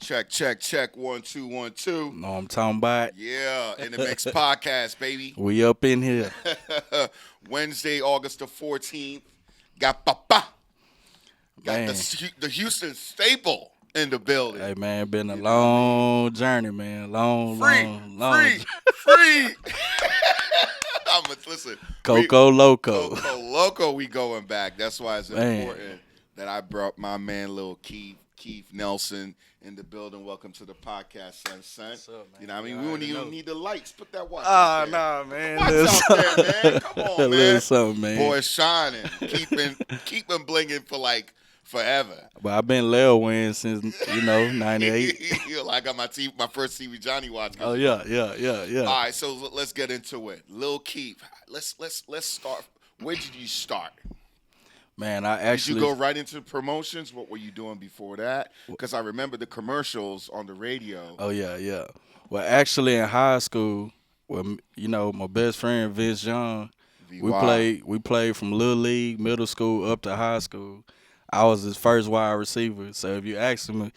Check, check, check. 1, 2, 1, 2. Know what I'm talking about? Yeah, InDmix podcast, baby. We up in here. Wednesday, August the 14th. Got Papa. Got Man. the Houston staple in the building. Hey, man, been a long journey, man. Long. Free. Listen. Coco Loco. Coco Loco, we going back. That's why it's important that I brought my man, Lil Keith Nelson, in the building. Welcome to the podcast, son. What's up, man? You know what I mean? We don't even need the lights. Put that watch Ah, out there. nah, man. Watch out there, man. Come on, man. Little something, man. Boy, shining. Keeping blinging for like forever. But I've been Lil Wayne since, 98. I got my first TV Johnny watch. Oh, yeah. All right, so let's get into it. Lil Keith, let's start. Where did you start? Man, did you go right into promotions? What were you doing before that? Because I remember the commercials on the radio. Oh, yeah. Well, actually, in high school, my best friend, Vince Young, we played from Little League, middle school, up to high school. I was his first wide receiver. So if you ask him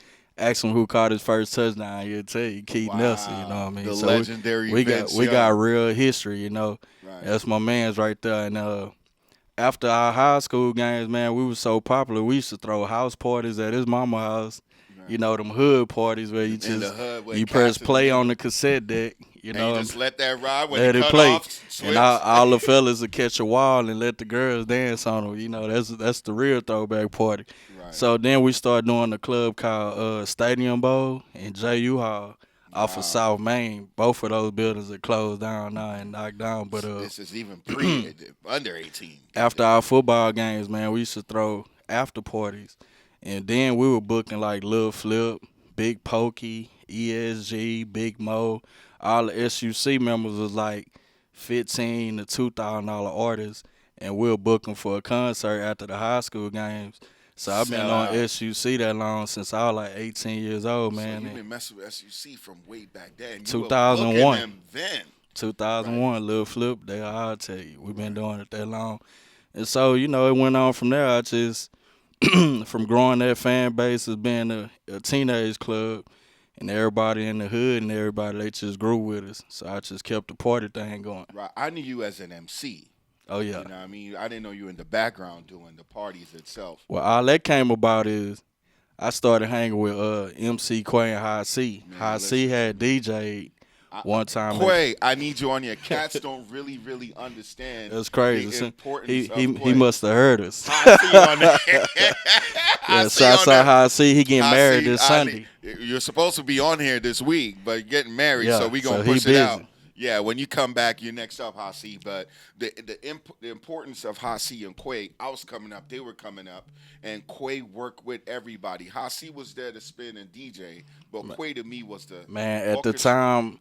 who caught his first touchdown, he'll tell you Keith Nelson, you know what I mean? The so legendary we Vince got real history, Right. That's my man's right there. And after our high school games, man, we were so popular. We used to throw house parties at his mama's house. Right. Them hood parties where you you press play on the cassette deck. You just let that ride when let it cut play. Off, and all the fellas would catch a wall and let the girls dance on them. That's the real throwback party. Right. So then we started doing a club called Stadium Bowl and J.U. Hall off of South Main. Both of those buildings are closed down now and knocked down. But this is even under 18. After our football games, man, we used to throw after parties. And then we were booking like Lil Flip, Big Pokey, ESG, Big Mo. All the SUC members was like $1,500 to $2,000 artists, and we were booking for a concert after the high school games. So I've been on SUC that long since I was like 18 years old, man. So you've been messing with SUC from way back then. 2001. 2001, right. Lil Flip, I'll tell you. We've been doing it that long. And so, it went on from there. I just, from growing that fan base as being a teenage club, and everybody in the hood and everybody, they just grew with us. So I just kept the party thing going. Right. I knew you as an MC. Oh, yeah. You know what I mean? I didn't know you were in the background doing the parties itself. Well, all that came about is I started hanging with MC Quay and High C. High C had DJ'd one time. Quay, I need you on here. Cats don't really understand. That's crazy. The importance of he must have heard us. High C on there. Yeah, shout out High C. He getting married this Sunday. You're supposed to be on here this week, but you're getting married, so we're going to push it out. Yeah, when you come back, you're next up, Hasi. But the importance of Hasi and Quay, I was coming up, they were coming up, and Quay worked with everybody. Hasi was there to spin and DJ, but Quay to me was the man. At the time,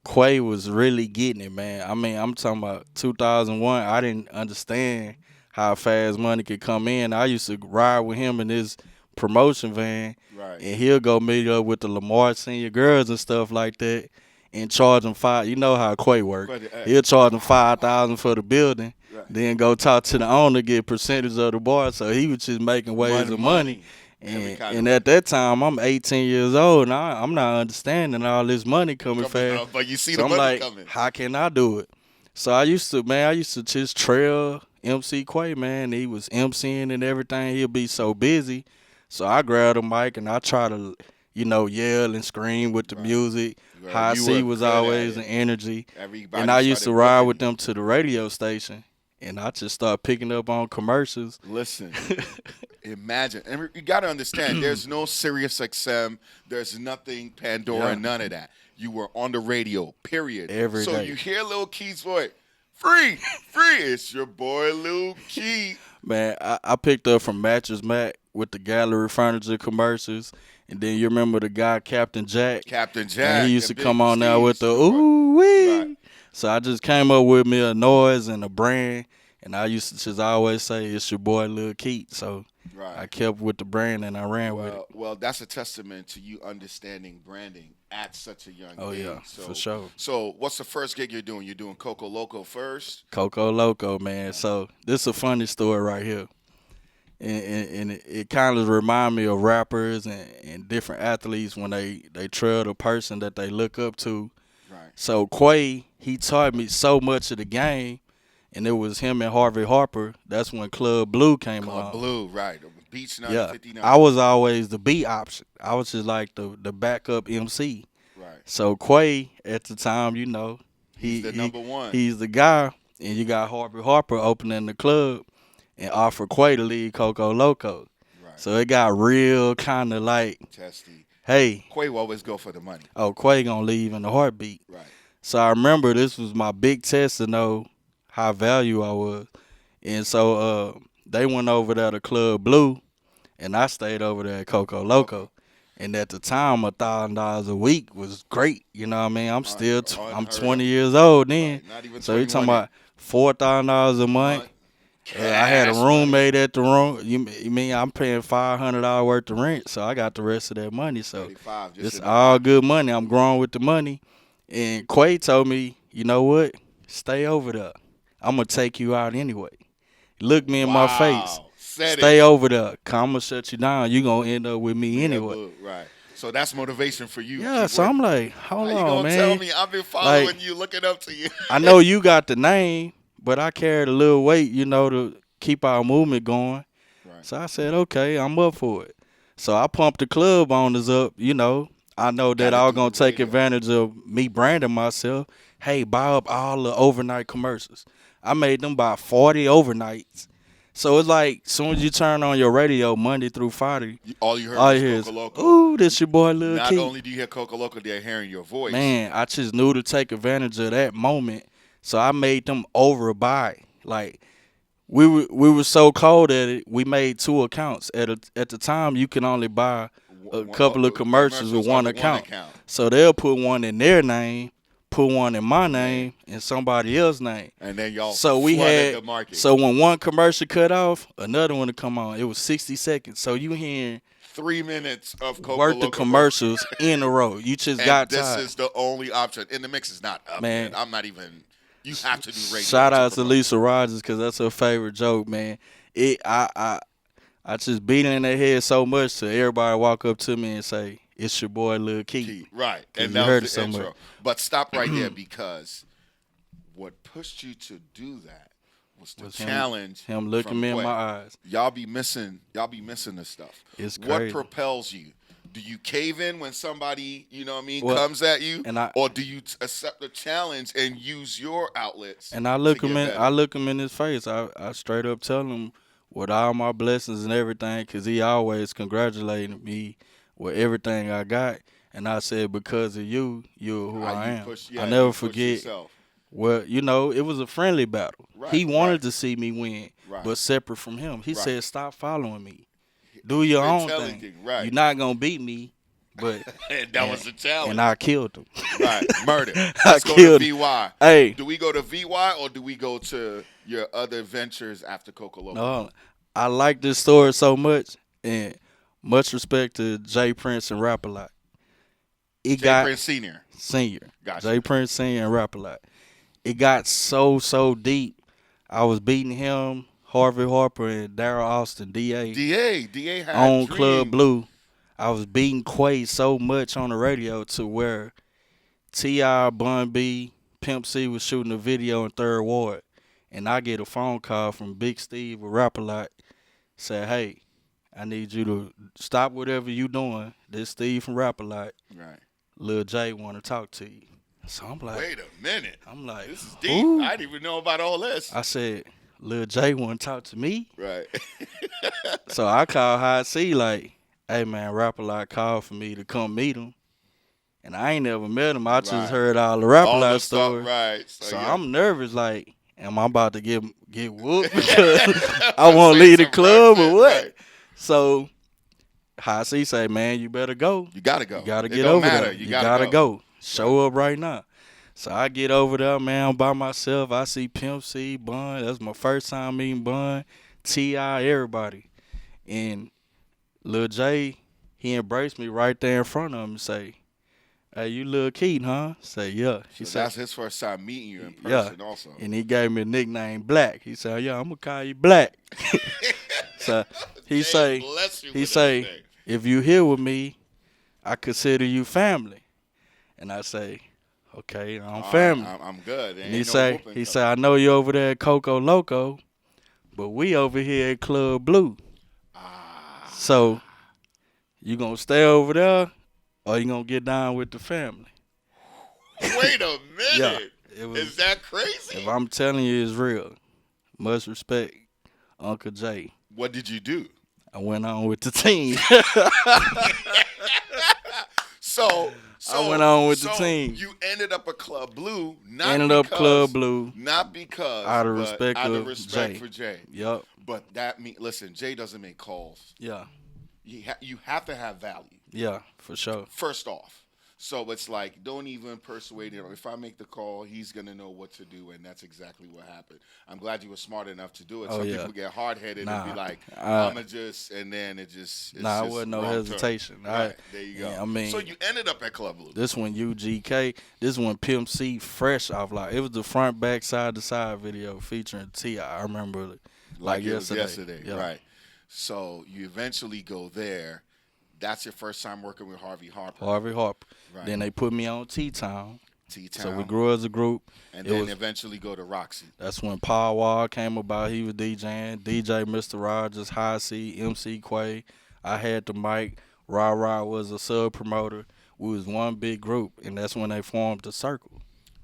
Quay was really getting it, man. I mean, I'm talking about 2001. I didn't understand how fast money could come in. I used to ride with him in his promotion van, right, and he'll go meet up with the Lamar senior girls and stuff like that, and charge them $5,000. You know how Quay work. He'll charge them $5,000 for the building, right, then go talk to the owner, get percentage of the bar. So he was just making waves of money. And at that time, I'm 18 years old, and I'm not understanding all this money coming fast. But you see so the money like, coming. How can I do it? So I used to just trail MC Quay, man. He was MCing and everything. He'll be so busy. So I grabbed a mic and I try to, yell and scream with the music. High C was always an energy. And I used to ride with them to the radio station. And I just started picking up on commercials. Listen, imagine. And you got to understand, there's no Sirius XM. There's nothing Pandora, none of that. You were on the radio, period. Every day. So you hear Lil Keith's voice, free. It's your boy Lil Keith. Man, I picked up from Mattress Mac with the gallery furniture commercials. And then you remember the guy, Captain Jack. And he used to come on now with the ooh-wee. Right. So I just came up with me a noise and a brand, and I used to just always say, it's your boy Lil Keith. So I kept with the brand and I ran with it. Well, that's a testament to you understanding branding at such a young age. Oh, yeah, for sure. So what's the first gig you're doing? You're doing Coco Loco first? Coco Loco, man. So this is a funny story right here. and it kind of remind me of rappers and different athletes when they trail a person that they look up to. Right. So Quay, he taught me so much of the game, and it was him and Harvey Harper. That's when Club Blue came along. Club Blue, right. Beats 959. Yeah, I was always the beat option. I was just like the backup MC. Right. So Quay, at the time, you know, he's the number one. He's the guy, and you got Harvey Harper opening the club and offered Quay to lead Coco Loco. Right. So it got real kind of like testy. Hey, Quay will always go for the money. Oh, Quay gonna leave in a heartbeat. Right. So I remember this was my big test to know how value I was, and so they went over there to Club Blue, and I stayed over there at Coco Loco. And at the time, $1,000 a week was great. You know what I mean? I'm still I'm 20 years old then. Right. Not even so you're talking about $4,000 a month. I had a roommate at the room. You mean I'm paying $500 worth of rent, so I got the rest of that money. So it's all good money. I'm growing with the money. And Quay told me, you know what? Stay over there. I'm gonna take you out anyway. Look me in my face. Stay over there. I'm gonna shut you down. You gonna end up with me anyway. Right. So that's motivation for you. Yeah. So I'm like, hold on, man. How you gonna tell me I've been following you, looking up to you? I know you got the name, but I carried a little weight, you know, to keep our movement going. Right. So I said, okay, I'm up for it. So I pumped the club owners up, you know. I know that I was going to take advantage of me branding myself. Hey, buy up all the overnight commercials. I made them buy 40 overnights. So it's like, as soon as you turn on your radio Monday through Friday, all you heard was Coco Loco. Ooh, this your boy Lil Key. Not only do you hear Coco Loco, they're hearing your voice. Man, I just knew to take advantage of that moment. So I made them overbuy. Like, we were so cold at it, we made 2 accounts. At the time, you can only buy a couple of commercials with one account. So they'll put one in their name, put one in my name, and somebody else's name. And then y'all flooded the market. So when one commercial cut off, another one would come on. It was 60 seconds. So you hearing 3 minutes of Coco worth Loco of commercials in a row. You just got tired. This is the only option. InDmix is not up, man. I'm not even. You have to do radio. Shout out to Lisa Rogers because that's her favorite joke, man. I just beat it in their head so much so everybody walk up to me and say, "It's your boy Lil Key." Right, and you heard it so much. But stop right there because what pushed you to do that was the challenge. Him looking me in my eyes. Y'all be missing this stuff. It's crazy. What propels you? Do you cave in when somebody, you know what I mean, comes at you, or do you accept the challenge and use your outlets? And I look him in his face. I straight up tell him with all my blessings and everything, because he always congratulated me with everything I got. And I said, because of you, you're who I am. I never forget. Well, you know, it was a friendly battle. Right, he wanted to see me win, but separate from him. He said, stop following me. Do your own thing. Right. You're not going to beat me, but and that was the challenge. And I killed him. Right. Murder. Let's go to VY. Hey. Do we go to VY or do we go to your other ventures after Coco Loco? No, I like this story so much, and much respect to Jay Prince and Rap A Lot. Prince Senior. Gotcha. Jay Prince Senior and Rap A Lot. It got so deep. I was beating him, Harvey Harper, and Daryl Austin, DA had on Club Blue. I was beating Quay so much on the radio to where T.I., Bun B, Pimp C was shooting a video in 3rd Ward. And I get a phone call from Big Steve with Rap A Lot. Said, hey, I need you to stop whatever you doing. This Steve from Rap A Lot. Right. Lil J want to talk to you. So I'm like, wait a minute. I'm like, this is deep. Ooh. I didn't even know about all this. I said, Lil J want to talk to me? Right. So I called High C like, hey, man, Rap A Lot called for me to come meet him. And I ain't never met him. I just heard all the Rap A Lot stories. Right. So I'm nervous like, am I about to get whooped because I want to leave the club or what? Right. So High C say, man, you better go. You got to go. You got to get over there. You got to go. Show up right now. So I get over there, man, I'm by myself. I see Pimp C, Bun. That's my first time meeting Bun, T.I., everybody. And Lil J, he embraced me right there in front of him and say, hey, you Lil Keaton, huh? Say, yeah. He said, that's his first time meeting you in person also. And he gave me a nickname, Black. He said, yeah, I'm going to call you Black. he say, if you here with me, I consider you family. And I say, okay, I'm family. Right, I'm good. And he say, I know you over there at Coco Loco, but we over here at Club Blue. So you gonna stay over there, or you gonna get down with the family? Wait a minute. Is that crazy? If I'm telling you, it's real. Much respect, Uncle Jay. What did you do? I went on with the team. So I went on with the team. You ended up at Club Blue, not because out of respect for Jay. Yep. But that listen, Jay doesn't make calls. Yeah. You have to have value. Yeah, for sure. First off. So it's like, don't even persuade him. If I make the call, he's going to know what to do, and that's exactly what happened. I'm glad you were smart enough to do it. Some people get hard-headed and be like, I'm going to just, and then it just, it's it wasn't no hesitation. Right, there you go. Yeah, I mean, so you ended up at Club Blue. This one UGK, this one Pimp C fresh off. Like, it was the front, back, side-to-side video featuring T.I. I remember like yesterday. Yeah. Right. So you eventually go there. That's your first time working with Harvey Harper. Right. Then they put me on T-Town. T-Town. So we grew as a group. And then eventually go to Roxy. That's when Paul Wall came about. He was DJing. DJ Mr. Rogers, High C, MC Quay. I had the mic. Ra was a sub-promoter. We was one big group, and that's when they formed The Circle.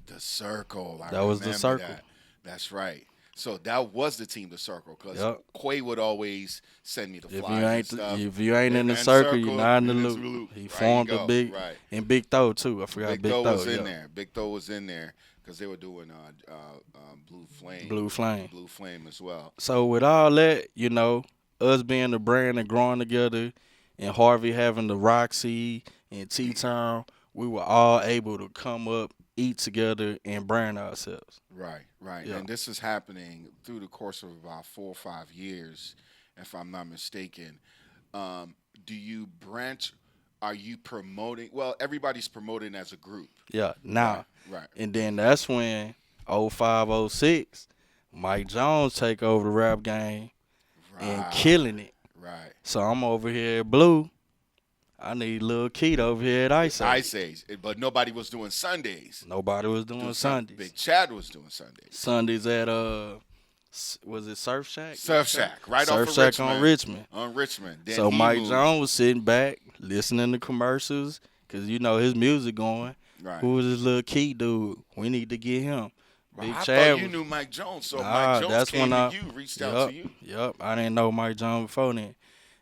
The Circle. That was The Circle. That's right. So that was the team, The Circle, because Quay would always send me the flyers and stuff. If you ain't in the circle, you're not in the loop. He formed a big, and Big Tho too. I forgot Big Tho was in there. Big Tho was in there because they were doing Blue Flame as well. So with all that, us being the brand and growing together, and Harvey having the Roxy and T-Town, we were all able to come up, eat together, and brand ourselves. Right. Yeah. And this is happening through the course of about 4 or 5 years, if I'm not mistaken. Do you branch? Are you promoting? Well, everybody's promoting as a group. Yeah, now. Right. And then that's when 05, 06, Mike Jones take over the rap game and killing it. Right. So I'm over here at Blue. I need Lil Keith over here at Ice Age. But nobody was doing Sundays. Nobody was doing Sundays. Big Chad was doing Sundays. Sundays at, was it Surf Shack? Surf Shack, right Surf off of Shack Richmond. on Richmond. Then so Mike Jones was sitting back, listening to commercials, because his music going. Right. Who was this Lil Keith dude? We need to get him. Big Chad thought you knew Mike Jones, so Mike Jones came to you, reached out to you. Yep, I didn't know Mike Jones before then.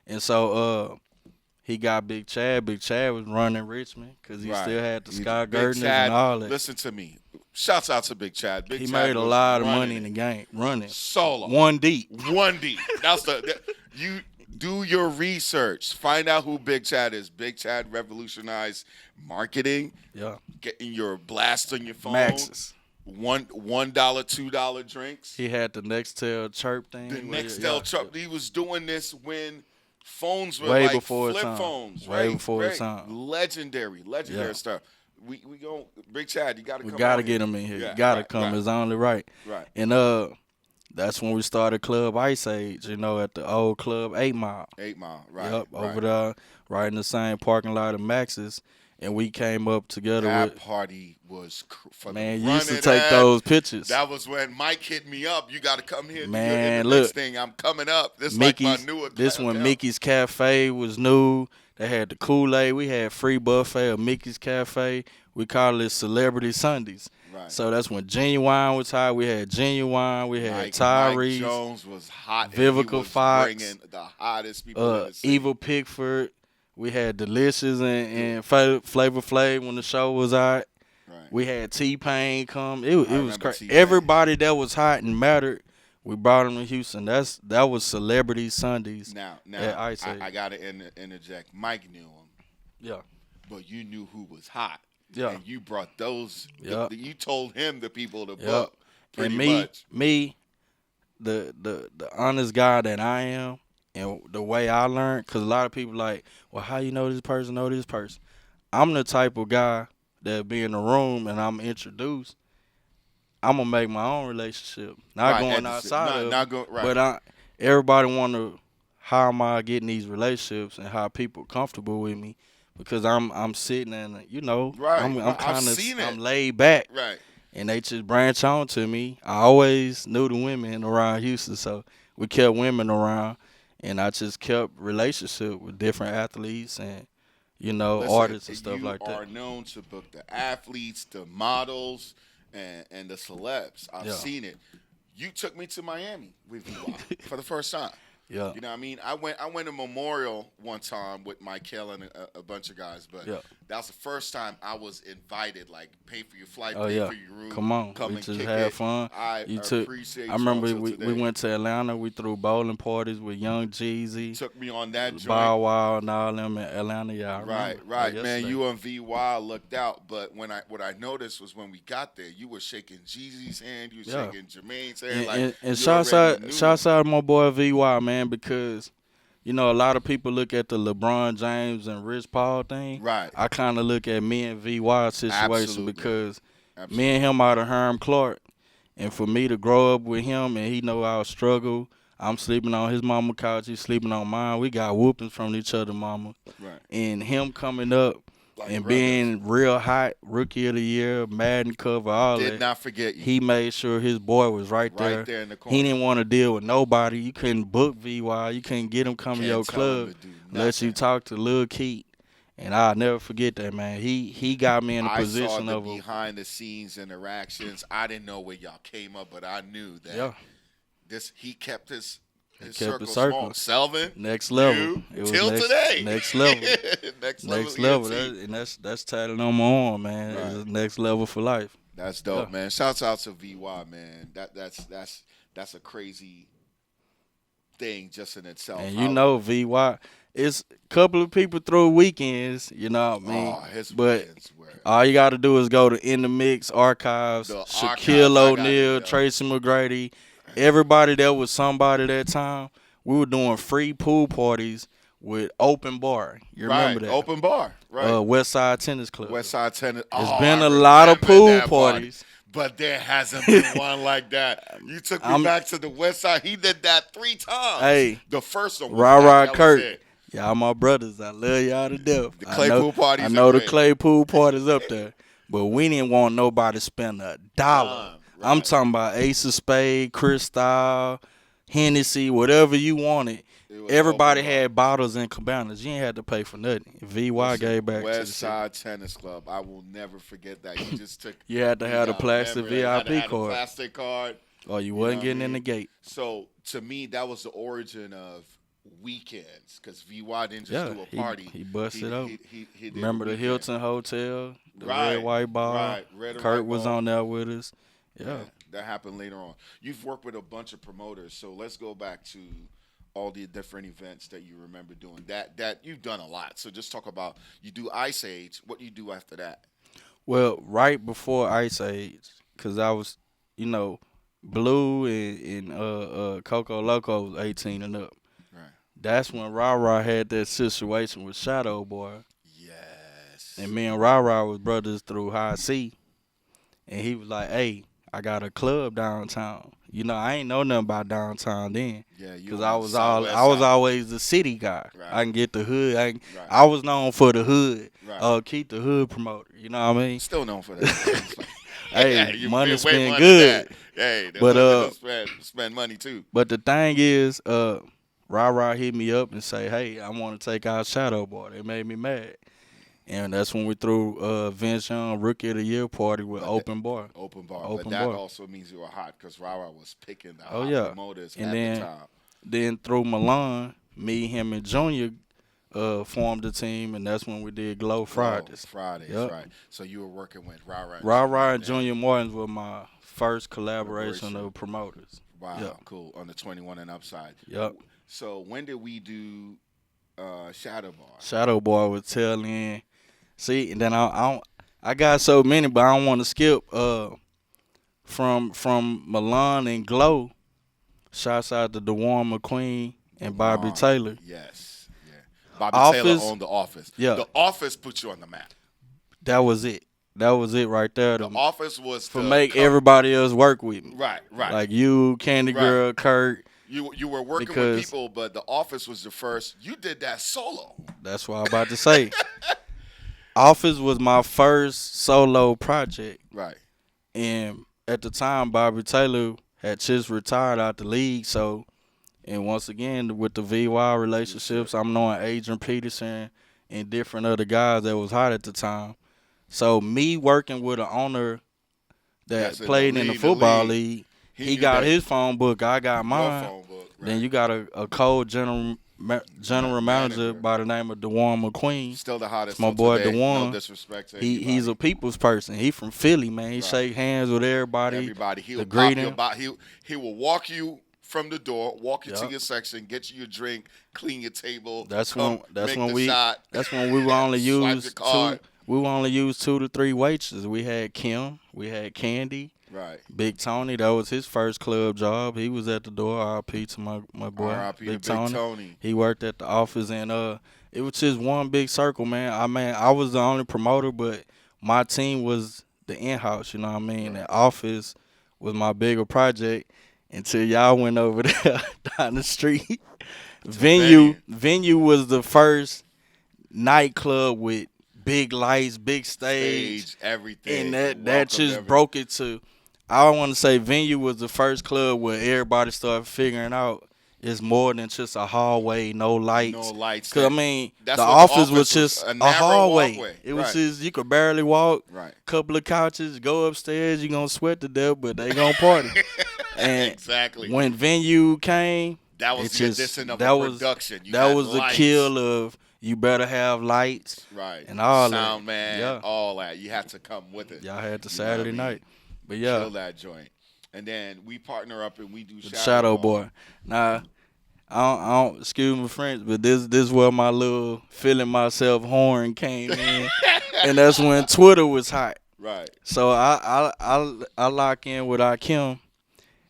And so he got Big Chad. Big Chad was running Richmond because he still had the Sky Gardners and all that. Listen to me. Shouts out to Big Chad. He made a lot of money in the game running. Solo. One deep. That's you do your research. Find out who Big Chad is. Big Chad revolutionized marketing. Yeah. Getting your blast on your phone. Maxes. $1, $2 drinks. He had the Nextel chirp thing. The Nextel chirp. He was doing this when phones were way like before flip time. phones. Way before time. Legendary stuff. We go Big Chad. You got to come. We got to get him in here. You got to come. It's only right. Right. And that's when we started Club Ice Age. At the old club 8 Mile. 8 Mile. Right. Yep. Over there, right in the same parking lot of Max's. And we came up together. That party was man. You used to take those pictures. That was when Mike hit me up. You got to come here. Man, look, next thing I'm coming up. This Mickey's, like my newer. This when Mickey's Cafe was new. They had the Kool-Aid. We had free buffet of Mickey's Cafe. We call it Celebrity Sundays. Right. So that's when Genuine was hot. We had Genuine. We had Tyrese. Mike Jones was hot. Vivica Fox. Bringing the hottest people in the city. Evil Pickford. We had Delicious and Flavor Flav when the show was out. Right. We had T-Pain come. It was crazy. Everybody that was hot and mattered, we brought them to Houston. That was Celebrity Sundays. Now at Ice Age. I got to interject. Mike knew him. Yeah. But you knew who was hot. Yeah. And you brought those. Yeah. You told him the people to book. Pretty much. The honest guy that I am, and the way I learned, because a lot of people like, well, how you know this person, I'm the type of guy that be in the room and I'm introduced, I'm going to make my own relationship. Not going outside of it. But everybody want to how am I getting these relationships and how people comfortable with me? Because I'm sitting and I'm kind of I'm laid back, right? And they just branch on to me. I always knew the women around Houston, so we kept women around, and I just kept relationship with different athletes and artists and stuff like that. You are known to book the athletes, the models, and the celebs. I've seen it. You took me to Miami with VY for the first time. Yeah. You know what I mean? I went to Memorial one time with Michael and a bunch of guys, but that was the first time I was invited, like pay for your flight, pay for your room. Come on. We just had fun. I appreciate I remember we went to Atlanta, we threw bowling parties with Young Jeezy. Took me on that joint. Bow Wow and all them in Atlanta, Right, man. You and VY looked out, but what I noticed was when we got there, you were shaking Jeezy's hand, you were shaking Jermaine's hand, and shouts out to my boy VY, man, because a lot of people look at the LeBron James and Rich Paul thing. Right. I kind of look at me and VY's situation because me and him out of Herm Clark, and for me to grow up with him and he know our struggle. I'm sleeping on his mama couch, he's sleeping on mine. We got whoopings from each other, mama. Right. And him coming up and being real hot, Rookie of the Year, Madden cover, all that. Did not forget you. He made sure his boy was right there. Right there in the corner. He didn't want to deal with nobody. You couldn't book VY. You couldn't get him come to your club unless you talk to Lil Keith. And I'll never forget that, man. He got me in a position of behind the scenes interactions. I didn't know where y'all came up, but I knew that he kept his circle small. Selvin, next level. Till today. Next level. next level. And that's tatted on my arm, man. Right. It's next level for life. That's dope, man. Shouts out to VY, man. That's a crazy thing just in itself. And VY, it's a couple of people through weekends, you know what I mean? But all you got to do is go to InDmix archives, Shaquille O'Neal, Tracy McGrady. Everybody that was somebody that time, we were doing free pool parties with open bar. You remember that? Open bar, right. West Side Tennis Club. West Side Tennis. There's been a lot of pool parties. But there hasn't been one like that. You took me back to the West Side. He did that 3 times. Hey. The first one was Rah Kurt. Y'all my brothers. I love y'all to death. The clay pool parties. I know the clay pool parties up there. But we didn't want nobody to spend $1. Right. I'm talking about Ace of Spades, Cristal, Hennessy, whatever you wanted. Everybody had bottles and cabanas. You ain't had to pay for nothing. VY gave back West to the Side Tennis Club. I will never forget that. You just took. You had to have the plastic VIP card. Plastic card. Or you wasn't getting in the gate. So to me, that was the origin of weekends, because VY didn't just do a party. He busted up. He remember the Hilton Hotel, the red white ball. Right, red Kurt was on there with us. Yeah, that happened later on. You've worked with a bunch of promoters, so let's go back to all the different events that you remember doing. That you've done a lot. So just talk about, you do Ice Age. What do you do after that? Well, right before Ice Age, because I was, Blue and Coco Loco was 18 and up. Right. That's when Rah had that situation with Shadow Boy. Yes. And me and Rah was brothers through High C. And he was like, hey, I got a club downtown. I ain't know nothing about downtown then. Yeah, because I was always the city guy. Right. I can get the hood. I was known for the hood. Right. Keep the hood promoter. You know what I mean? Still known for that. Hey, money spend good. Hey, but spend money too. But the thing is, Rah hit me up and say, hey, I want to take out Shadow Boy. They made me mad. And that's when we threw Vince Young Rookie of the Year party with open bar. Open bar. But that also means you were hot, because Rah was picking the hot promoters at the time. Then through Milan, me, him, and Junior formed a team, and that's when we did Glow Fridays. Right. So you were working with Rah. Rah and Junior Martins were my first collaboration of promoters. Wow, cool. On the 21 and up side. Yep. So when did we do Shadow Boy? Shadow Boy was tail end. See, and then I got so many, but I don't want to skip from Milan and Glow. Shouts out to DeWarn McQueen and Bobby Taylor. Yes. Yeah. Bobby Taylor owned The Office. Yeah. The Office put you on the map. That was it. That was it right there. The Office was to make everybody else work with me. Right. Like you, Candy Girl, Kurt. You were working with people, but the Office was the first. You did that solo. That's what I'm about to say. Office was my first solo project. Right. And at the time, Bobby Taylor had just retired out the league. So, and once again, with the VY relationships, I'm knowing Adrian Peterson and different other guys that was hot at the time. So, me working with an owner that played in the football league, he got his phone book, I got mine. Phone book, right. Then you got a cold general manager by the name of DeJuan McQueen. Still the hottest. My boy today. DeJuan. No disrespect to he's a people's person. He from Philly, man. He shake hands with everybody. He'll pop your bottle. He will walk you from the door, walk you to your section, get you your drink, clean your table. That's when we were only used we were only used 2 to 3 waitresses. We had Kim, we had Candy. Right. Big Tony, that was his first club job. He was at the door. R.I.P. to my boy. R.I.P. Big Tony. He worked at the office, and it was just one big circle, man. I was the only promoter, but my team was the in-house, you know what I mean? Right. The office was my bigger project until y'all went over there down the street. Venue was the first nightclub with big lights, big stage everything. And that just broke it to, I want to say Venue was the first club where everybody started figuring out it's more than just a hallway, no lights. No lights. Because, I mean, the office was just a hallway. Walkway. It was just, you could barely walk. Right. Couple of couches, go upstairs, you're going to sweat to death, but they going to party. And exactly. When Venue came, that was the addition of production. That was the kill of, you better have lights. Right. And all Sound man, all that. You had to come with it. Y'all had the Saturday night. But yeah. Kill that joint. And then we partner up and we do Shadow Boy. Now, I don't excuse my French, but this is where my little feeling myself horn came in. And that's when Twitter was hot. Right. So I lock in with Akim.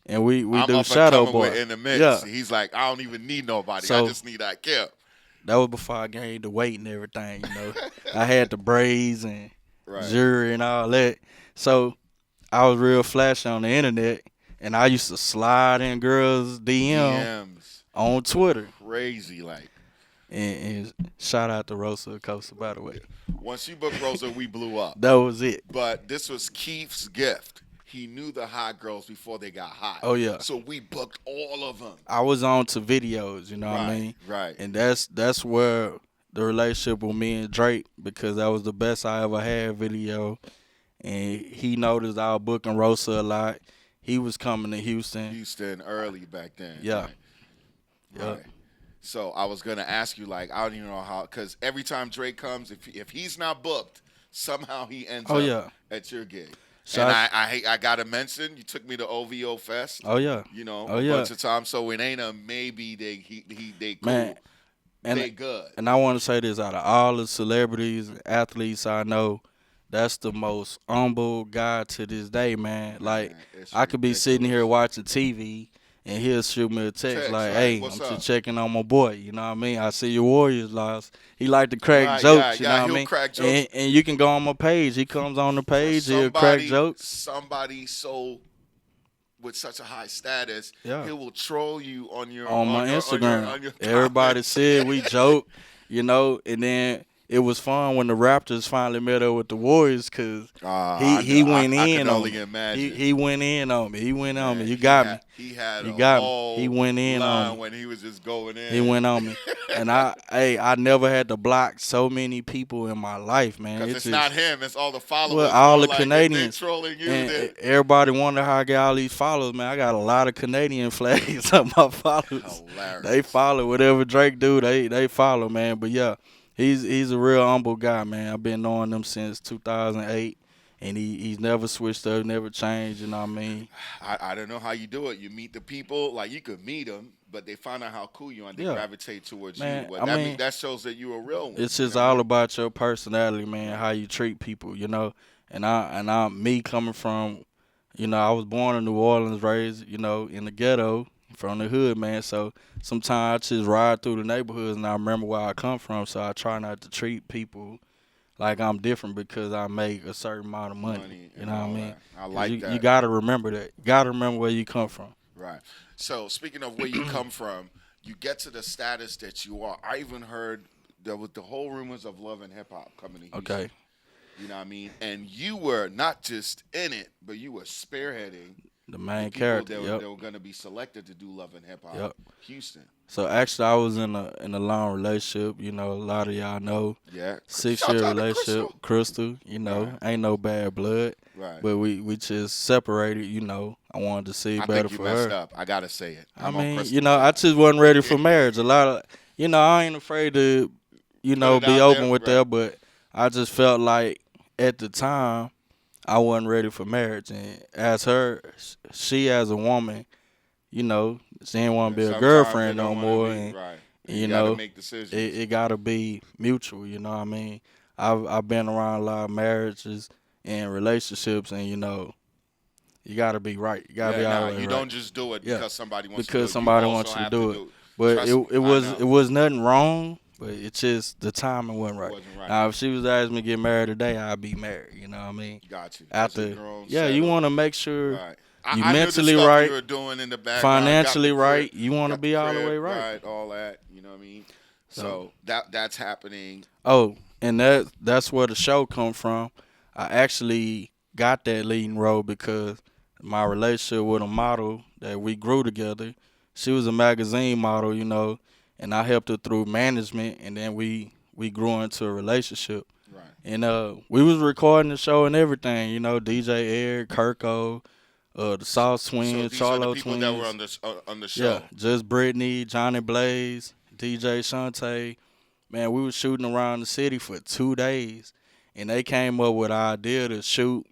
And we do Shadow Boy. In the mix. Yeah. He's like, I don't even need nobody. I just need Akim. That was before I gained the weight and everything, you know. I had the braids and jewelry and all that. So I was real flashy on the internet, and I used to slide in girls' DMs on Twitter. Crazy, like. And shout out to Rosa Acosta, by the way. Once you booked Rosa, we blew up. That was it. But this was Keith's gift. He knew the hot girls before they got hot. Oh, yeah. So we booked all of them. I was on to videos, you know what I mean? Right. And that's where the relationship with me and Drake, because that was the best I ever had video. And he noticed I was booking Rosa a lot. He was coming to Houston. Houston early back then. Yeah. Right. So I was going to ask you, like, I don't even know how, because every time Drake comes, if he's not booked, somehow he ends up at your gig. And I got to mention, you took me to Ovo Fest. Oh, yeah. You know, a bunch of times. So it ain't a maybe they cool. Man, they good. And I want to say this, out of all the celebrities, athletes I know, that's the most humble guy to this day, man. Like, I could be sitting here watching TV, and he'll shoot me a text like, hey, I'm just checking on my boy. You know what I mean? I see your Warriors lost. He like to crack jokes, you know what I mean? Crack jokes. And you can go on my page. He comes on the page, he'll crack jokes. Somebody with such a high status, he will troll you on my Instagram. On your Everybody said we joke, you know, and then it was fun when the Raptors finally met up with the Warriors because he went in on me. He went in on me. He went on me. You got me. He had you got me. He went in on me when he was just going in. He went on me, and I never had to block so many people in my life, man. Because it's not him. It's all the followers. Well, all the Canadians. Trolling you. And everybody wonder how I got all these followers, man. I got a lot of Canadian flags on my followers. Hilarious. They follow whatever Drake do. They follow, man. But yeah. He's a real humble guy, man. I've been knowing him since 2008, and he's never switched up, never changed, you know what I mean? I don't know how you do it. You meet the people, like you could meet them, but they find out how cool you are and they gravitate towards you. But that shows that you're a real one. It's just all about your personality, man, how you treat people, you know? And I me coming from, you know, I was born in New Orleans, raised, you know, in the ghetto. From the hood, man. So sometimes I just ride through the neighborhoods and I remember where I come from. So I try not to treat people like I'm different because I make a certain amount of money. You know what I mean? I like that. You got to remember that. You got to remember where you come from. Right. So speaking of where you come from, you get to the status that you are. I even heard that with the whole rumors of Love and Hip Hop coming to Houston. Okay. You know what I mean? And you were not just in it, but you were spearheading the main people character. that were going to be selected to do Love and Hip Hop Houston. So actually, I was in a long relationship. You know, a lot of y'all know. Yeah. 6-year relationship, Crystal. You know, ain't no bad blood. Right. But we just separated. You know, I wanted to see better for her. I think you messed up. I gotta say it. I mean, you know, I just wasn't ready for marriage. A lot of, you know, I ain't afraid to, you know, be open with that. But I just felt like at the time I wasn't ready for marriage, and as she as a woman, you know, she didn't want to be a girlfriend no more, and you know, it gotta be mutual. You know what I mean? I've been around a lot of marriages and relationships, and you know, you gotta be right. You gotta be all right. You don't just do it because somebody wants to do it. Because somebody wants you to do it. But it was nothing wrong. But it's just the timing wasn't right. Now, if she was asking me to get married today, I'd be married. You know what I mean? Got you. After, you want to make sure you I mentally knew the right, you were doing in the financially right. You want to be all the way right. All that. You know what I mean? So that's happening. Oh, and that's where the show come from. I actually got that leading role because my relationship with a model that we grew together. She was a magazine model, you know, and I helped her through management, and then we grew into a relationship. Right. And we was recording the show and everything, you know, DJ Eric, Kirko, the Sauce Twins, Charlo Twins. People that were on the show. Yeah, just Brittany, Johnny Blaze, DJ Shante. Man, we was shooting around the city for 2 days, and they came up with an idea to shoot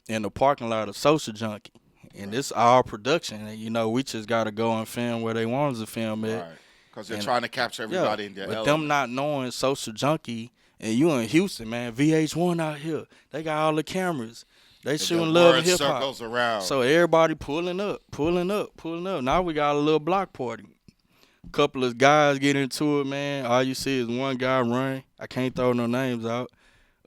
in the parking lot of Social Junkie. And this all production, and you know, we just got to go and film where they want us to film it. Right, because they're trying to capture everybody in their element. But them not knowing Social Junkie, and you in Houston, man, VH1 out here, they got all the cameras. They shooting Love and HipHop. Circles around. So everybody pulling up. Now we got a little block party. Couple of guys get into it, man. All you see is one guy run. I can't throw no names out.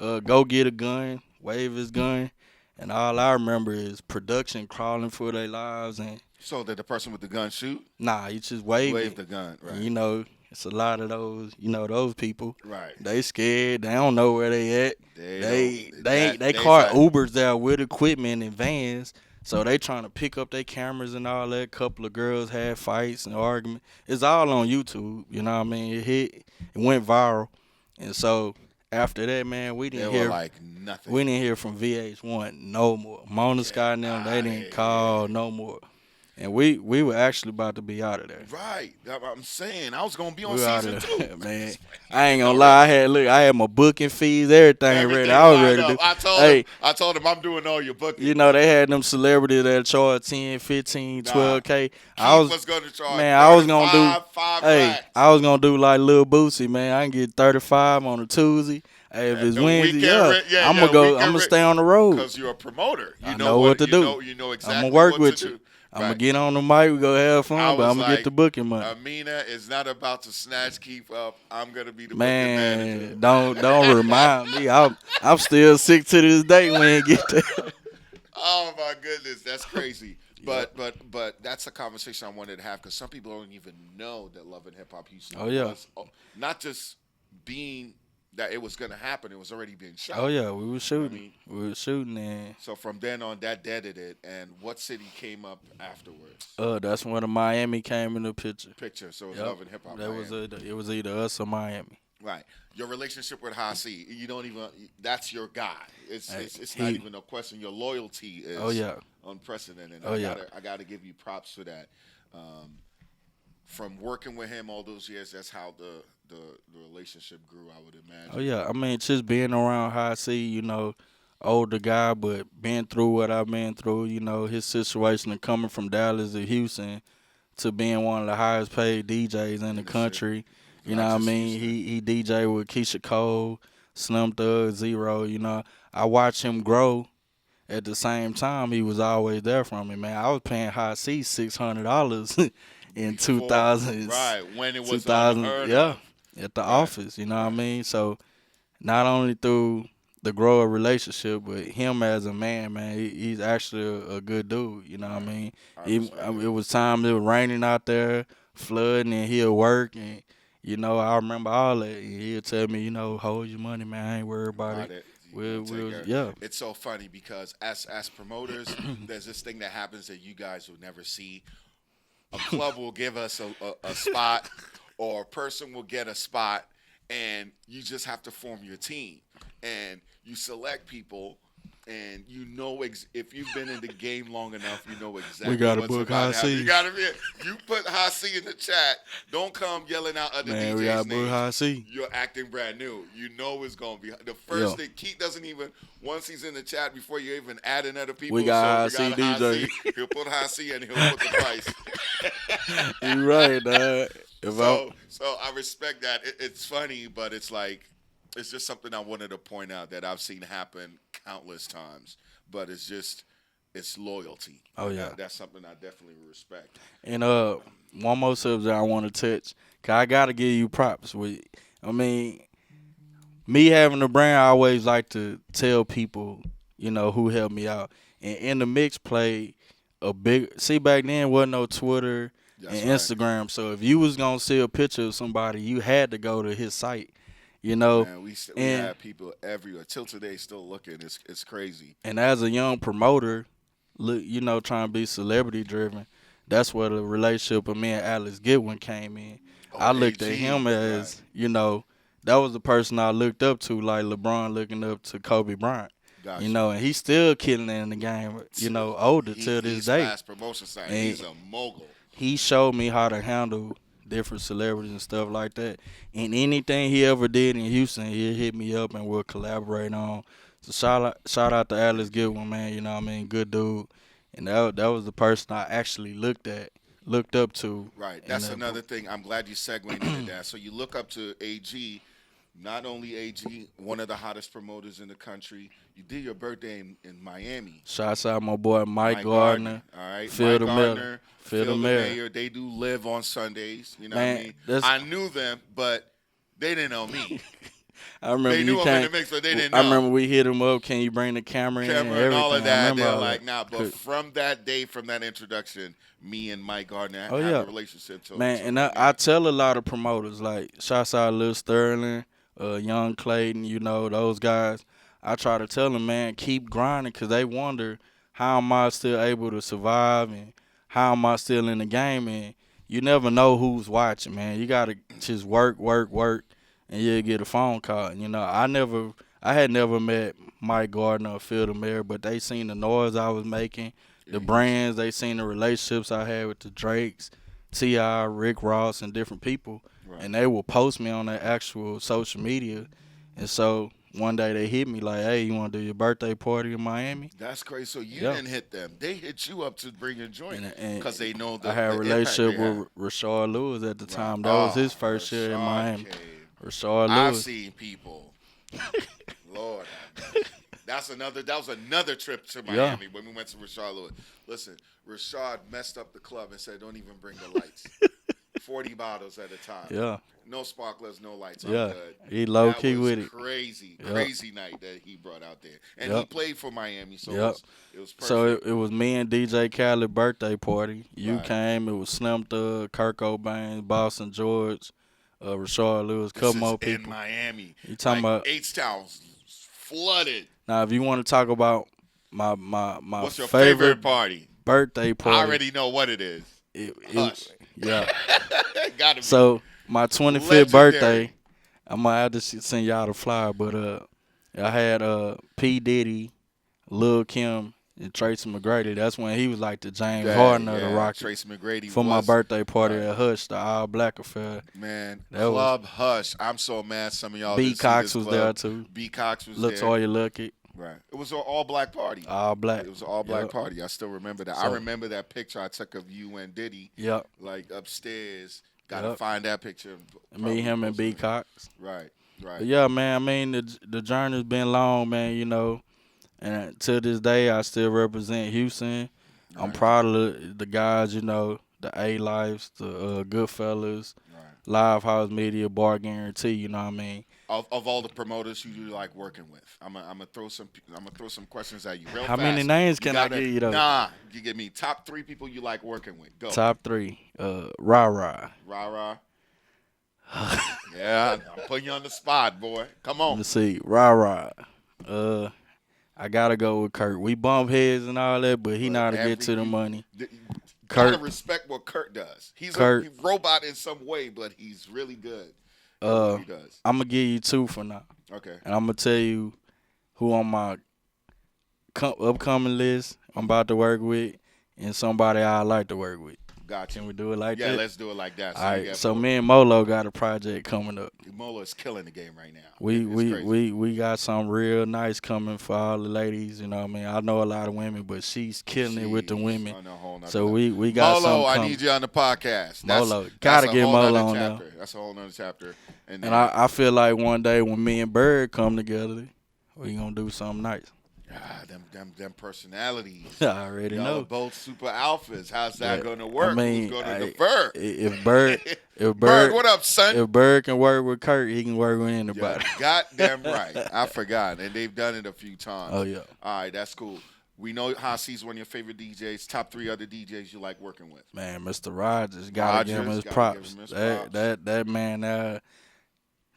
Go get a gun, wave his gun. And all I remember is production crawling for their lives. And so did the person with the gun shoot? Nah, you just wave the gun, right. And, you know, it's a lot of those, you know, those people. Right. They scared. They don't know where they at. They caught Ubers there with equipment and vans. So they trying to pick up their cameras and all that. Couple of girls had fights and arguments. It's all on YouTube, you know what I mean? It went viral. And so after that, man, we didn't hear like nothing. We didn't hear from VH1 no more. Mona Sky and them, they didn't call no more. And we were actually about to be out of there. Right. That's what I'm saying. I was gonna be on season 2. Man, I ain't gonna lie. I had my booking fees, everything ready. I was ready to. I told him I'm doing all your booking. You know, they had them celebrities that charge 10, 15, 12K. I was gonna charge. Man, I was gonna do. Five I was gonna do like Lil Boosie, man. I can get 35 on a Tuesday. Hey, if it's Wednesday, I'm gonna stay on the road. Because you're a promoter. You know what to do. You know exactly. I'm gonna work what with you. I'm going to get on the mic, we go have fun, but I'm going to get the booking money. Amina is not about to snatch keep up. I'm going to be the booking manager. Don't remind me. I'm still sick to this day when I get there. Oh, my goodness. That's crazy. But that's a conversation I wanted to have because some people don't even know that Love and HipHop Houston was not just being that it was going to happen. It was already being shot. Oh, yeah. We were shooting. We were shooting. And so from then on, that deaded it. And what city came up afterwards? That's when Miami came in the picture. So it was Love and Hip Hop. It was either us or Miami. Right. Your relationship with Hasi, you don't even, that's your guy. It's not even a question. Your loyalty is unprecedented. I got to give you props for that. From working with him all those years, that's how the relationship grew, I would imagine. Oh, yeah. I mean, just being around Hasi, you know, older guy, but being through what I've been through, you know, his situation of coming from Dallas to Houston to being one of the highest paid DJs in the country. You know what I mean? He DJ with Keisha Cole, Slim Thug, Zero. You know, I watched him grow. At the same time, he was always there for me, man. I was paying Hasi $600 in 2000. Right, when it was 2000, at the office. You know what I mean? So not only through grow a relationship with him as a man, he's actually a good dude. You know what I mean? It was time it was raining out there, flooding, and he'll work, and I remember all that. And he'll tell me, hold your money, man. I ain't worried about it. Yeah. It's so funny because as promoters, there's this thing that happens that you guys will never see. A club will give us a spot, or a person will get a spot, and you just have to form your team. And you select people, and if you've been in the game long enough, you know exactly we gotta what's book about to happen. C. You gotta be. You put High C in the chat. Don't come yelling out other DJs' we gotta names. book High C. You're acting brand new. You know it's gonna be the first thing. Keith doesn't even once he's in the chat before you even add in other people. We got High C DJ. He'll put High C and he'll put the price. You're right, dog. So I respect that. It's funny, but it's like. It's just something I wanted to point out that I've seen happen countless times. But it's loyalty. Oh, yeah. That's something I definitely respect. And one more subject I want to touch, because I got to give you props. Me having a brand, I always like to tell people, who helped me out. And InDmix played a big – see, back then wasn't no Twitter and Instagram. So if you was going to see a picture of somebody, you had to go to his site. Man, we have people everywhere. Till today, still looking. It's crazy. And as a young promoter, trying to be celebrity driven, that's where the relationship of me and Alex Goodwin came in. I looked at him as, that was the person I looked up to, like LeBron looking up to Kobe Bryant. Gotcha. And he's still killing it in the game, older till this day. He's fast promotion side. He's a mogul. He showed me how to handle different celebrities and stuff like that. And anything he ever did in Houston, he'll hit me up and we'll collaborate on. So shout out to Alex Goodwin, man. Good dude. And that was the person I actually looked up to. Right. That's another thing. I'm glad you segued into that. So you look up to AG. Not only AG, one of the hottest promoters in the country. You did your birthday in Miami. Shouts out my boy Mike Gardner. All right. Phil the Mayor. Phil the Mayor. They do live on Sundays. You know what I mean? I knew them, but they didn't know me. I remember they knew him in the mix, but they didn't know. I remember we hit him up. Can you bring the camera in and all of that? They're like, nah. But from that day, from that introduction, me and Mike Gardner had a relationship. And I tell a lot of promoters, like, shouts out Lil Sterling, Young Clayton, those guys. I try to tell them, man, keep grinding, because they wonder, how am I still able to survive and how am I still in the game? And you never know who's watching, man. You got to just work, and you'll get a phone call. I had never met Mike Gardner or Phil the Mayor, but they seen the noise I was making, the brands, they seen the relationships I had with the Drakes, T.I., Rick Ross, and different people. Right. And they will post me on their actual social media. And so one day they hit me like, hey, you want to do your birthday party in Miami? That's crazy. So you didn't hit them. They hit you up to bring your joint because they know that I had a relationship with Rashard Lewis at the time. That was his first year in Miami. Rashard Lewis. I've seen people. Lord. That was another trip to Miami when we went to Rashard Lewis. Listen, Rashard messed up the club and said, don't even bring the lights. 40 bottles at a time. Yeah. No sparklers, no lights. I'm good. He low key with it. Crazy night that he brought out there. And he played for Miami, so it was perfect. So it was me and DJ Khaled birthday party. You came, it was Slim Thug, Kirk Cobain, Boston George, Rashard Lewis, couple more people. In Miami. You talking about H-Town's flooded. Now, if you want to talk about my what's your favorite party? Birthday party. I already know what it is. Hush. Yeah. Gotta be. So my 25th birthday, I'm gonna have to send y'all the flyer, but I had P. Diddy, Lil Kim, and Tracy McGrady. That's when he was like the James Harden of the Rockets. Tracy McGrady for my birthday party at Hush, the All Black affair. Man, Club Hush. I'm so mad some of y'all. B. Cox was there too. B. Cox was there. Latoya Luckett. Right. It was an all-black party. All black. It was an all-black party. I still remember that. So, I remember that picture I took of you and Diddy. Yep. Like upstairs. Got to find that picture. Me, him, and B. Cox. Right. But yeah, man. I mean, the journey's been long, man. And to this day, I still represent Houston. Right. I'm proud of the guys. The A-Lives, the Goodfellas. Live House Media, bar guarantee. You know what I mean? Of all the promoters who you like working with, I'm gonna throw some questions at you real How fast. many names can I give you though? Nah, you give me top 3 people you like working with. Go. Top 3. Rah. Yeah, I'm putting you on the spot, boy. Come on. Let me see. Rah. I gotta go with Kurt. We bump heads and all that, but he know how to get to the money. Kurt, gotta respect what Kurt does. He's a robot in some way, but he's really good. What he does. I'm gonna give you 2 for now. Okay. And I'm gonna tell you who on my upcoming list I'm about to work with, and somebody I like to work with. Gotcha. Can we do it like that? Yeah, let's do it like that. So all right. So me and Molo got a project coming up. Molo is killing the game right now. We got something real nice coming for all the ladies. You know what I mean? I know a lot of women, but she's killing it with the women. So we got Molo, something I need you on the podcast. Molo, gotta get Molo on there. That's a whole nother chapter. And I feel like one day when me and Bird come together, we gonna do something nice. Them personalities. I already know. Both super alphas. How's that going to work? I mean, who's going to defer? If Bird, Bird, what up, son? If Bird can work with Kurt, he can work with anybody. Yeah, goddamn right. I forgot, and they've done it a few times. Oh yeah. All right, that's cool. We know Hasi's one of your favorite DJs. Top 3 other DJs you like working with? Man, Mr. Rogers, gotta give him his props. That man.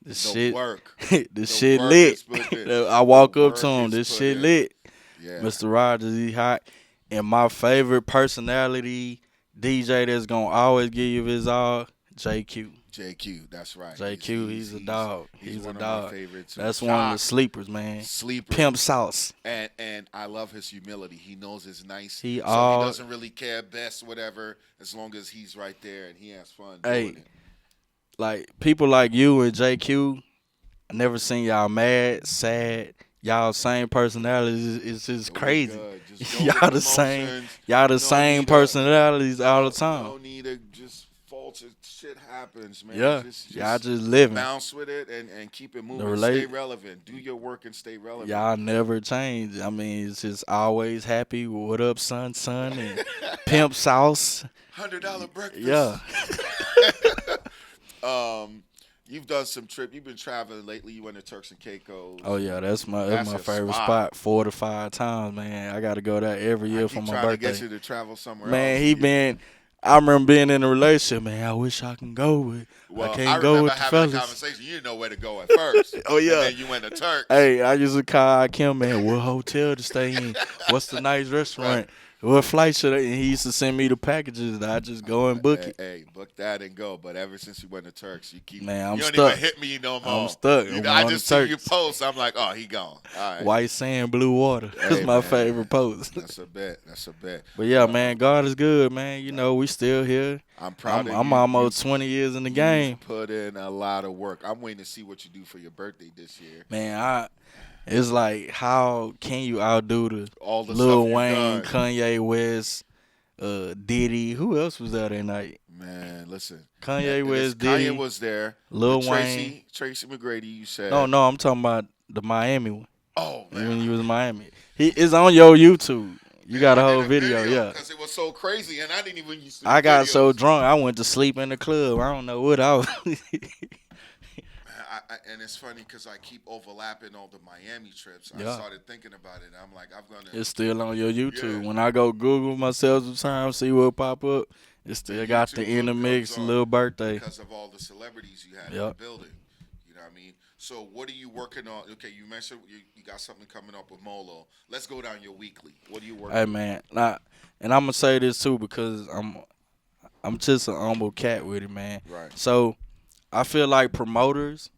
The shit lit. I walk up to him. This shit lit. Yeah. Mr. Rogers, he hot. And my favorite personality DJ that's gonna always give you his all, JQ. JQ, that's right. JQ, he's a dog. He's a dog. My favorites. That's one of the sleepers, man. Pimp sauce. And I love his humility. He knows it's nice. He doesn't really care best, whatever, as long as he's right there and he has fun doing it. Like people like you and JQ, I never seen y'all mad, sad. Y'all same personalities. It's just crazy. Y'all the same. Y'all the same personalities all the time. No need to just falter. Shit happens, man. Yeah, y'all just living. Bounce with it and keep it moving. Stay relevant. Do your work and stay relevant. Y'all never change. I mean, it's just always happy. What up, son, and pimp sauce. $100 breakfast. Yeah. You've done some trip. You've been traveling lately. You went to Turks and Caicos. Oh yeah, that's my favorite spot. 4 to 5 times, man. I got to go there every year for my birthday. Trying to get you to travel somewhere else. Man, I remember being in a relationship. Man, I wish I can go with. Well, I can't go with the fellas. I remember having a conversation. You didn't know where to go at first. Oh yeah. And then you went to Turks. Hey, I used to call Kim, man. What hotel to stay in? What's the nice restaurant? Right. What flight should I? And he used to send me the packages. I just go and book it. Hey, book that and go. But ever since you went to Turks, you keep. Man, you don't stuck. even hit me no more. I'm stuck. I just see you post. I'm like, oh, he gone. All right. White sand, blue water. That's my favorite post. That's a bet. But yeah, man, God is good, man. You know, we still here. I'm proud of you. I'm almost 20 years in the game. Put in a lot of work. I'm waiting to see what you do for your birthday this year. Man, it's like, how can you outdo all the Lil Wayne, Kanye West, Diddy? Who else was there that night? Man, listen. Kanye West, Diddy. Kanye was there. Lil Wayne. Tracy McGrady, you said. No, I'm talking about the Miami one. Oh, man. When you was in Miami. It's on your YouTube. You got a whole video, yeah. Because it was so crazy, and I didn't even used to. I got so drunk, I went to sleep in the club. I don't know what I was. And it's funny because I keep overlapping all the Miami trips. I started thinking about it. I'm like, I'm gonna. It's still on your YouTube. Yeah. When I go Google myself sometimes, see what pop up, it still got the InDmix little birthday. Because of all the celebrities you had in the building. You know what I mean? So what are you working on? Okay, you mentioned you got something coming up with Molo. Let's go down your weekly. What are you working on? Hey, man. And I'm going to say this, too, because I'm just an humble cat with it, man. Right. So I feel like promoters,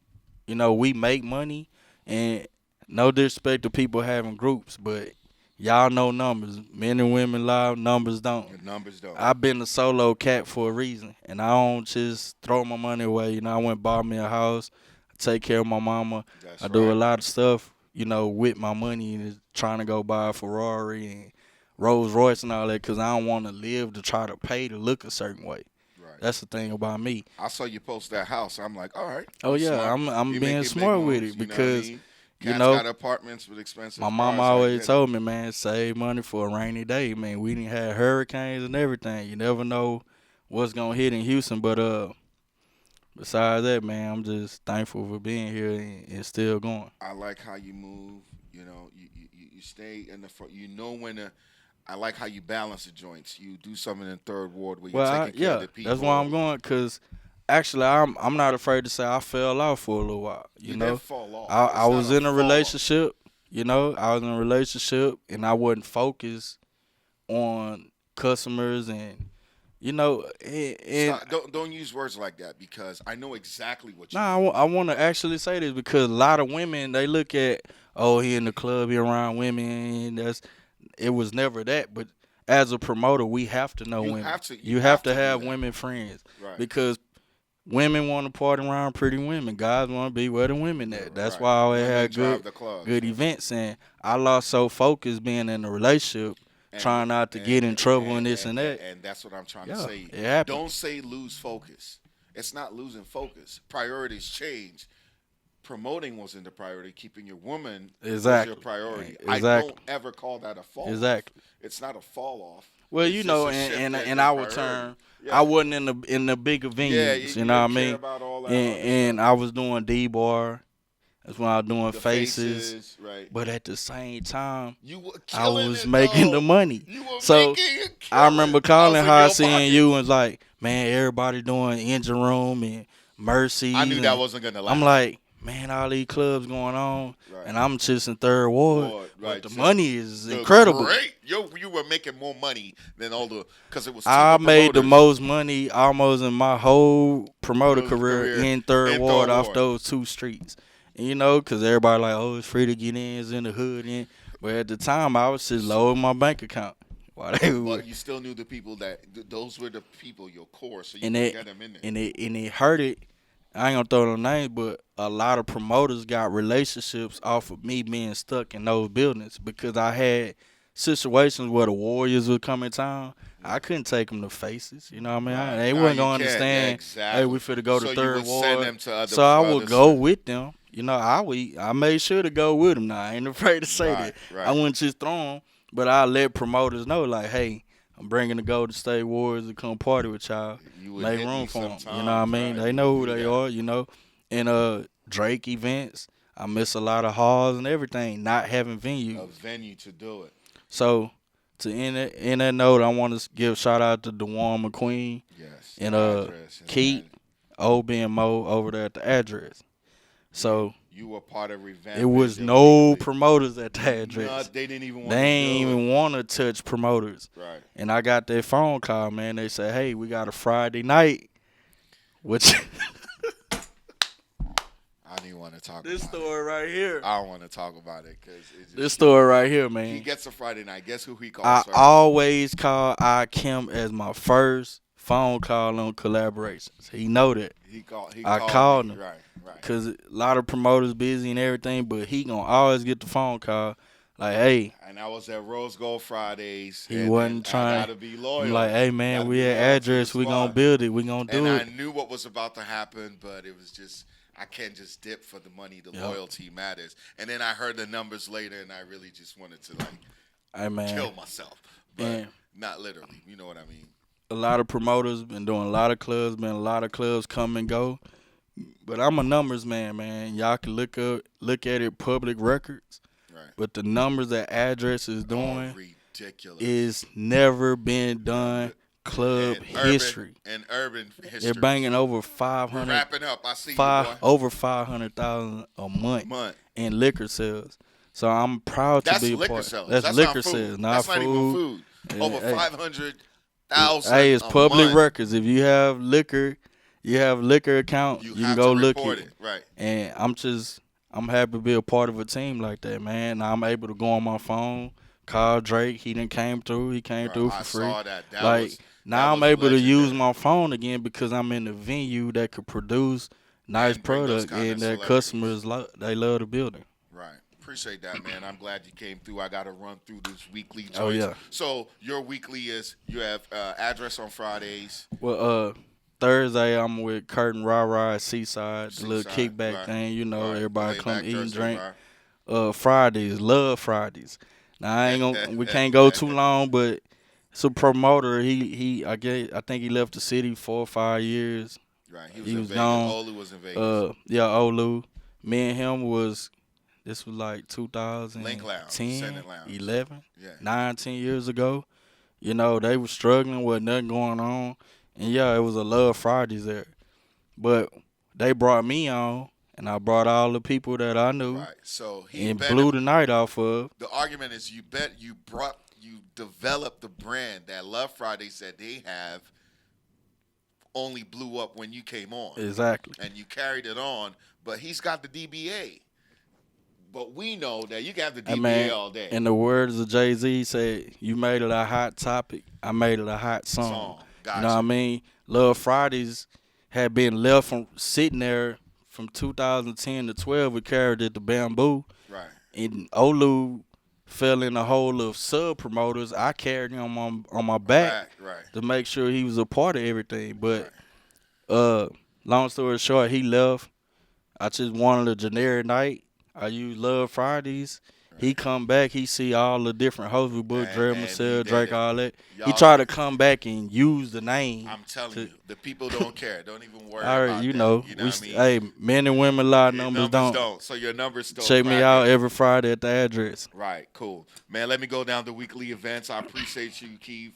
you know, we make money, and no disrespect to people having groups, but y'all know numbers. Men and women live, numbers don't. The numbers don't. I've been a solo cat for a reason, and I don't just throw my money away. You know, I went and bought me a house. I take care of my mama. I do a lot of stuff, you know, with my money, and trying to go buy a Ferrari and Rolls Royce and all that, because I don't want to live to try to pay to look a certain way. That's the thing about me. I saw you post that house. I'm like, all right. Oh yeah, I'm being smart with it because you know, got apartments with expensive. My mom always told me, man, save money for a rainy day. Man, we didn't have hurricanes and everything. You never know what's gonna hit in Houston. But besides that, man, I'm just thankful for being here and still going. I like how you move. You stay in the front. You know when to. I like how you balance the joints. You do something in third ward where you're taking care of the people. That's why I'm going. Cause actually, I'm not afraid to say I fell off for a little while. You know, didn't fall off. I was in a relationship. You know, I was in a relationship and I wasn't focused on customers and. You know, and don't use words like that because I know exactly what you. I want to actually say this because a lot of women they look at he in the club, he around women. It was never that. But as a promoter, we have to know women. You have to have women friends because women want to party around pretty women. Guys want to be where the women at. That's why I always had good events. And I lost so focused being in a relationship. Trying not to get in trouble and this and that. And that's what I'm trying to say. Don't say lose focus. It's not losing focus. Priorities change. Promoting wasn't the priority. Keeping your woman was your priority. I don't ever call that a fall off. It's not a fall off. Well, it's you know, in our term, I wasn't in the bigger venues. You know what I mean? And I was doing D-bar. That's when I was doing faces. Right. But at the same time, I was making the money. So I remember calling Hossie and you and was like, man, everybody doing Engine Room and Mercy. I knew that wasn't going to last. I'm like, man, all these clubs going on, and I'm just in third ward. But the money is incredible. Great. You were making more money than all the because it was. I made the most money almost in my whole promoter career in third ward off those two streets. You know, because everybody like, it's free to get in, it's in the hood. But at the time, I was just low in my bank account. But you still knew the people those were the people, your core, so you could get them in there. And it hurt it. I ain't going to throw no names, but a lot of promoters got relationships off of me being stuck in those buildings because I had situations where the Warriors would come in town. I couldn't take them to faces. You know what I mean? They wasn't going to understand, hey, we finna go to third ward. So I would go with them. You know, I made sure to go with them. Now I ain't afraid to say that. I wouldn't just throw them, but I let promoters know, like, hey, I'm bringing the Golden State Warriors to come party with y'all. Make room for them. You know what I mean? They know who they are. You know, and Drake events, I miss a lot of halls and everything. Not having a venue to do it. So to end that note, I want to give shout out to DeJuan McQueen and Keith, Ob and Mo over there at the address. So you were part of revamping. It was no promoters at the address. No, they didn't even want They ain't even want to touch promoters. Right. And I got that phone call, man. They said, hey, we got a Friday night. Which I didn't want to talk this about story right here. I don't want to talk about it because this story right here, man. He gets a Friday night. Guess who he calls? I always call Kim as my first phone call on collaborations. He know that. I called him. Right. Because a lot of promoters busy and everything, but he going to always get the phone call like, hey. And I was at Rose Gold Fridays. He wasn't trying. I got to be loyal. I'm like, hey, man, we at address. We going to build it. We going to do it. And I knew what was about to happen, but it was just, I can't just dip for the money. The loyalty matters. And then I heard the numbers later, and I really just wanted to, kill myself. But not literally. You know what I mean? A lot of promoters been doing a lot of clubs, been a lot of clubs come and go. But I'm a numbers man. Y'all can look at it, public records. Right. But the numbers that address is doing ridiculous. Is never been done club history. Urban history. They're banging over 500. We're wrapping up. I see you, boy. Over 500,000 a month in liquor sales. So I'm proud to be a part. That's liquor sales, not food. Even food. Over 500,000. Hey, it's public records. If you have liquor. You have a liquor account, you can go look at it. Right. And I'm happy to be a part of a team like that, man. I'm able to go on my phone, call Drake. He done came through. He came through for free. I saw that. Now I'm able to use my phone again because I'm in a venue that could produce nice product and that customers, they love the building. Right. Appreciate that, man. I'm glad you came through. I got to run through this weekly choice. Oh, yeah. So your weekly is you have address on Fridays. Well, Thursday, I'm with Curtin Rah at Seaside, the little kickback thing, you know, everybody come eat and drink. Fridays, Love Fridays. Now we can't go too long, but it's a promoter. I think he left the city 4 or 5 years. Right. He was gone. Olu was in Vegas. Yeah, Olu. Me and him this was like 2010, Link Lounge, 11, 9-10 years ago. You know, they were struggling with nothing going on. And yeah, it was a Love Fridays there. But they brought me on, and I brought all the people that I knew. Right. So he blew the night off of. The argument is you developed the brand that Love Fridays that they have only blew up when you came on. Exactly. And you carried it on, but he's got the DBA. But we know that you got the DBA all day. In the words of Jay-Z, said, you made it a hot topic, I made it a hot song. Gotcha. You know what I mean? Love Fridays had been left from sitting there from 2010 to 12. We carried it to Bamboo. Right. And Olu fell in the hole of sub promoters. I carried him on my back to make sure he was a part of everything. But long story short, he left. I just wanted a generic night. I use Love Fridays. Right. He come back. He see all the different hosts we booked, Dre, Marcel, Drake, all that. He tried to come back and use the name. I'm telling you, the people don't care. Don't even worry about that. You know what I mean? Hey, men and women, a lot of numbers don't. So your numbers still check me out every Friday at the address. Right, cool. Man, let me go down the weekly events. I appreciate you, Keith.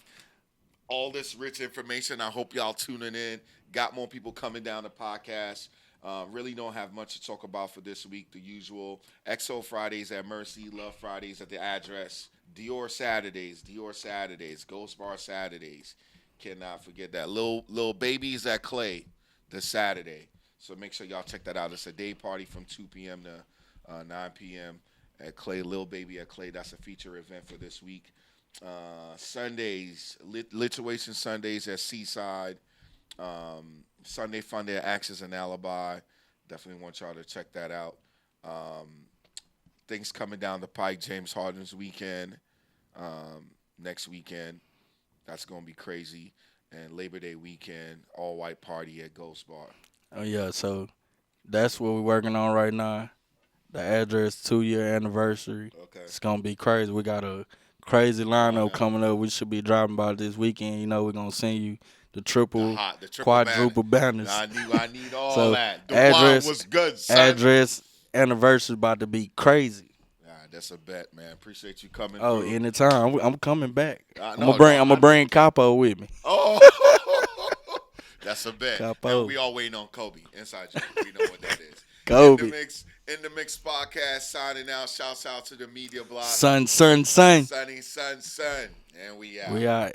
All this rich information. I hope y'all tuning in. Got more people coming down the podcast. Really don't have much to talk about for this week. The usual XO Fridays at Mercy, Love Fridays at the address, Dior Saturdays, Ghost Bar Saturdays. Cannot forget that. Little Babies at Clay this Saturday. So make sure y'all check that out. It's a day party from 2 p.m. to 9 p.m. at Clay. Lil Baby at Clay. That's a feature event for this week. Sundays, Lituation Sundays at Seaside. Sunday Fun Day at Axis and Alibi. Definitely want y'all to check that out. Things coming down the pike. James Harden's weekend. Next weekend. That's going to be crazy. And Labor Day weekend, all-white party at Ghost Bar. Oh, yeah. So that's what we're working on right now. The address 2-year anniversary. Okay. It's going to be crazy. We got a crazy lineup coming up. We should be dropping by this weekend. You know, we're going to send you the triple quadruple banners. I need all so that. The address was good, son. Address anniversary about to be crazy. That's a bet, man. Appreciate you coming. Oh, through. Anytime. I'm coming back. I'm gonna bring Capo with me. Oh, that's a bet. Capo. And we all waiting on Kobe. Inside joke. We know what that is. Kobe. InDmix podcast signing out. Shouts out to the media blog. Sun. Sunny, sun. And we out. We out.